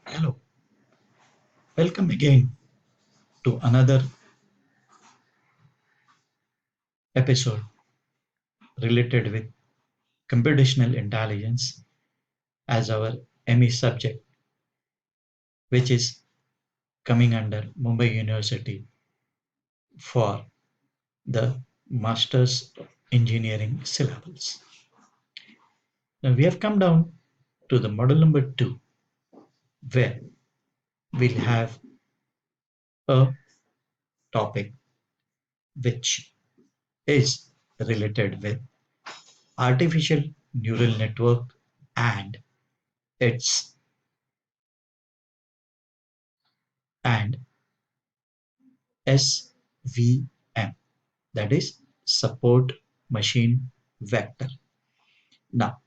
Hello, welcome again to another episode related with computational intelligence as our ME subject, which is coming under Mumbai University for the Masters Engineering syllables. Now we have come down to the model number 2, where we'll have a topic which is related with artificial neural network and its and SVM, that is support machine vector. Now,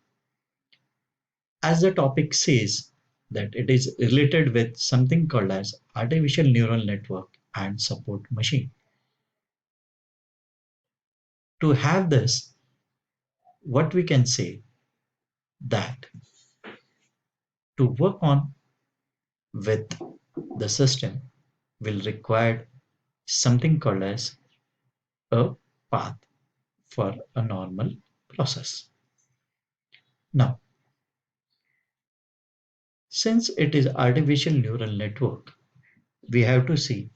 as the topic says, that it is related with something called as artificial neural network and support machine. To have this, what we can say that to work on with the system will require something called as a path for a normal process. Now, since it is artificial neural network, we have to see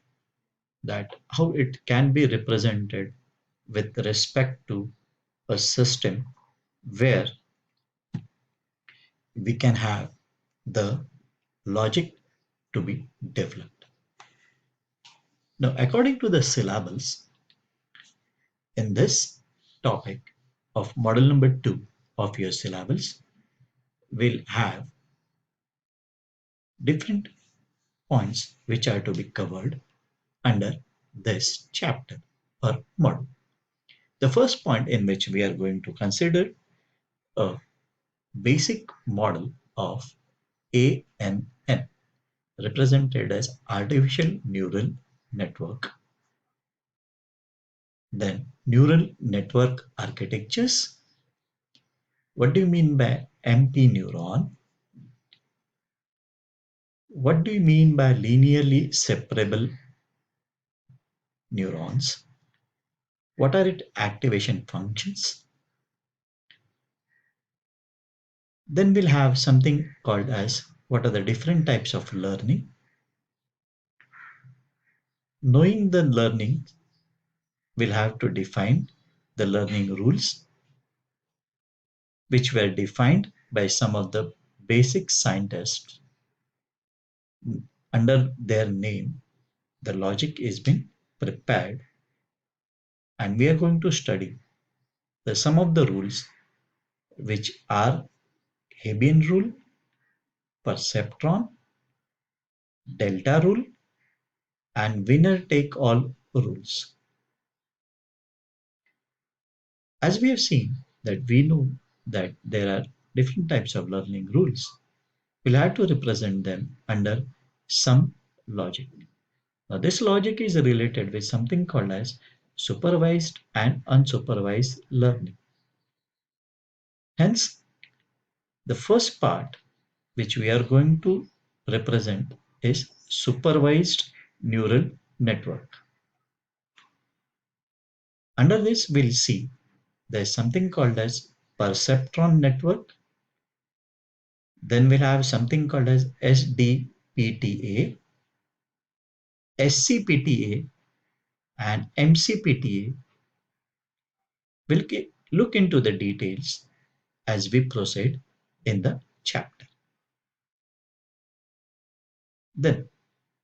that how it can be represented with respect to a system where we can have the logic to be developed. Now, according to the syllables in this topic of model number 2 of your syllables, we'll have different points which are to be covered under this chapter or model. The first point in which we are going to consider a basic model of ANN, represented as artificial neural network. Then neural network architectures. What do you mean by MP neuron? What do you mean by linearly separable neurons? What are its activation functions? Then we'll have something called as what are the different types of learning. Knowing the learning, we'll have to define the learning rules, which were defined by some of the basic scientists under their name. The logic is being prepared, and we are going to study the some of the rules which are Hebbian rule, perceptron, delta rule, and winner take all rules. As we have seen that we know that there are different types of learning rules, we'll have to represent them under some logic. Now, this logic is related with something called as supervised and unsupervised learning. Hence, the first part which we are going to represent is supervised neural network. Under this, we'll see there's something called as perceptron network. Then we'll have something called as SDPTA, SCPTA, and MCPTA. We'll look into the details as we proceed in the chapter. Then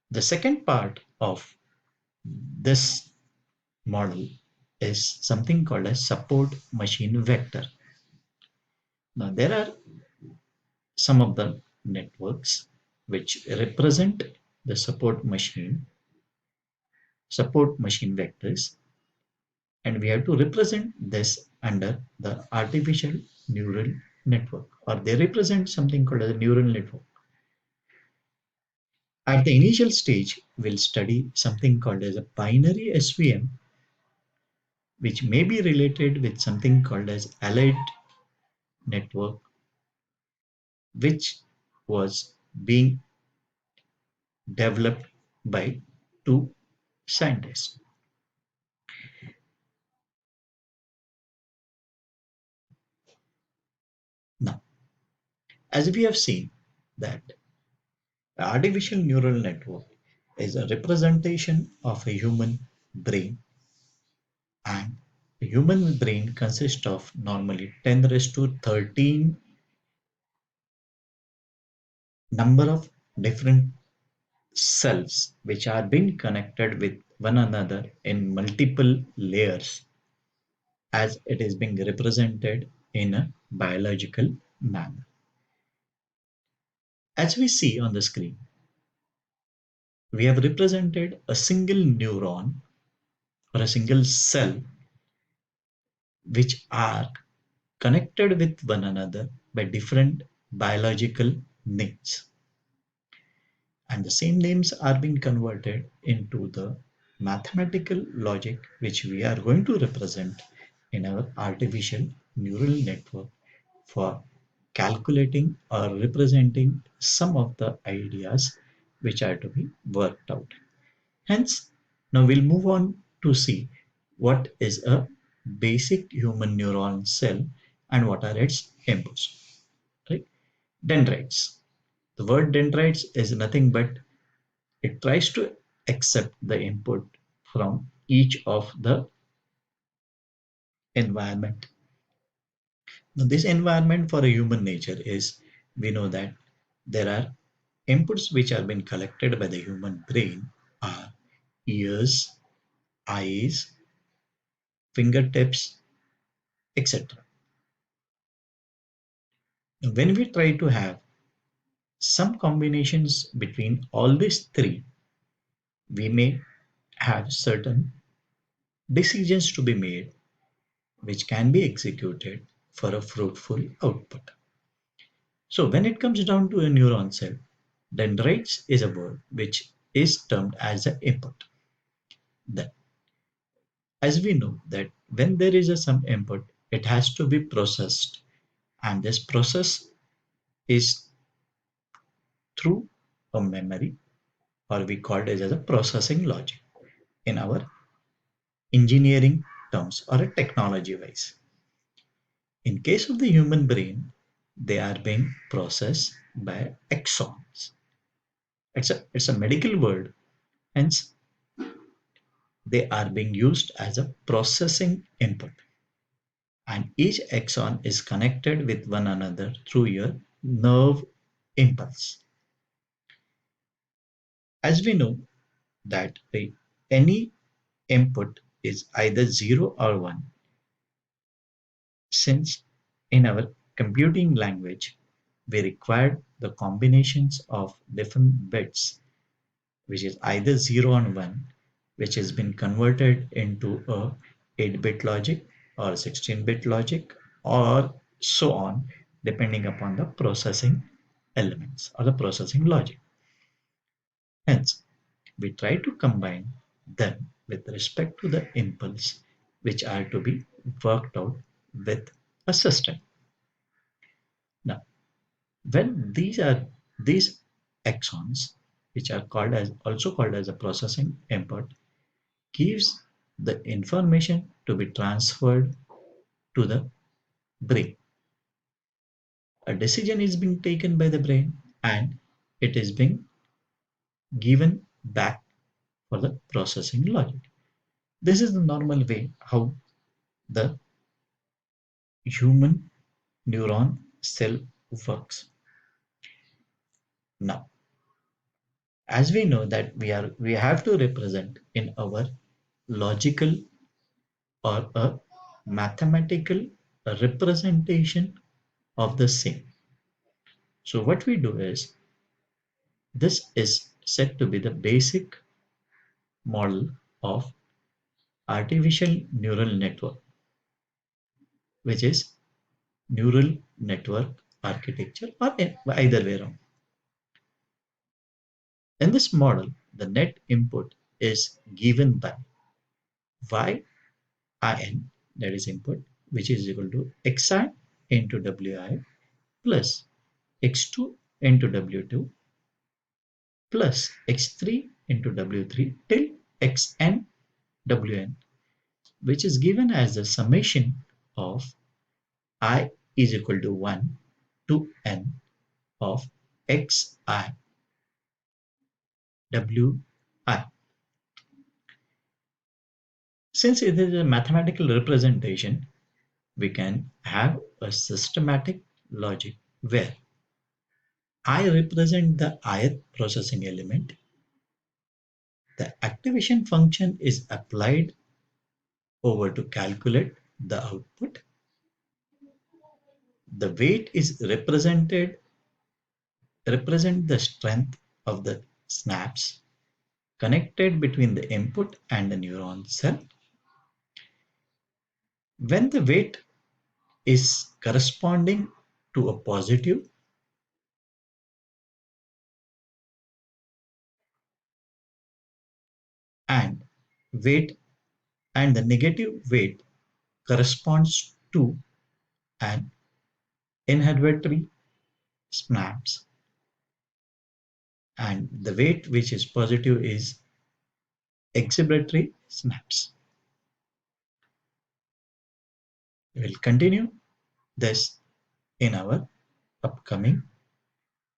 the second part of this model is something called as support machine vector. Now there are some of the networks which represent the support machine vectors, and we have to represent this under the artificial neural network, or they represent something called a neural network. At the initial stage, we'll study something called as a binary SVM, which may be related with something called as allied network, which was being developed by two scientists. Now, as we have seen that the artificial neural network is a representation of a human brain, and the human brain consists of normally 10 raised to 13 number of different cells which are being connected with one another in multiple layers as it is being represented in a biological manner. As we see on the screen, we have represented a single neuron or a single cell which are connected with one another by different biological names. And the same names are being converted into the mathematical logic which we are going to represent in our artificial neural network for calculating or representing some of the ideas which are to be worked out. Hence, now we'll move on to see what is a basic human neuron cell and what are its inputs. Right? Dendrites. The word dendrites is nothing but it tries to accept the input from each of the environment. Now, this environment for a human nature is we know that there are inputs which are being collected by the human brain are ears, eyes, fingertips, etc. When we try to have some combinations between all these three, we may have certain decisions to be made which can be executed for a fruitful output. So when it comes down to a neuron cell, dendrites is a word which is termed as an input. Then, as we know that when there is a some input, it has to be processed, and this process is through a memory, or we call it as a processing logic in our engineering terms or a technology wise. In case of the human brain, they are being processed by axons. It's a medical word, hence they are being used as a processing input. And each axon is connected with one another through your nerve impulse. As we know that any input is either 0 or 1, since in our computing language we require the combinations of different bits which is either 0 and 1, which has been converted into a 8-bit logic or 16-bit logic or so on, depending upon the processing elements or the processing logic. Hence, we try to combine them with respect to the impulse which are to be worked out with a system. Now, when these axons, which are called as also called as a processing input, gives the information to be transferred to the brain. A decision is being taken by the brain and it is being given back for the processing logic. This is the normal way how the human neuron cell works. Now, as we know that we have to represent in our logical or a mathematical representation of the same. So what we do is this is said to be the basic model of artificial neural network, which is neural network architecture or either way around. In this model, the net input is given by yin, that is input, which is equal to xi into wi plus x2 into w2 plus x3 into w3 till xn wn, which is given as the summation of I is equal to 1 to n of xi wi. Since it is a mathematical representation, we can have a systematic logic where I represent the ith processing element, the activation function is applied over to calculate the output, the weight is represent the strength of the snaps connected between the input and the neuron cell. When the weight is corresponding to a positive, and weight and the negative weight corresponds to an inhibitory snaps, and the weight which is positive is exhibitory snaps. We will continue this in our upcoming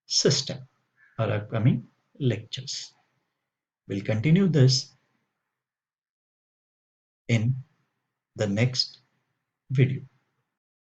system or upcoming lectures. We'll continue this in the next video.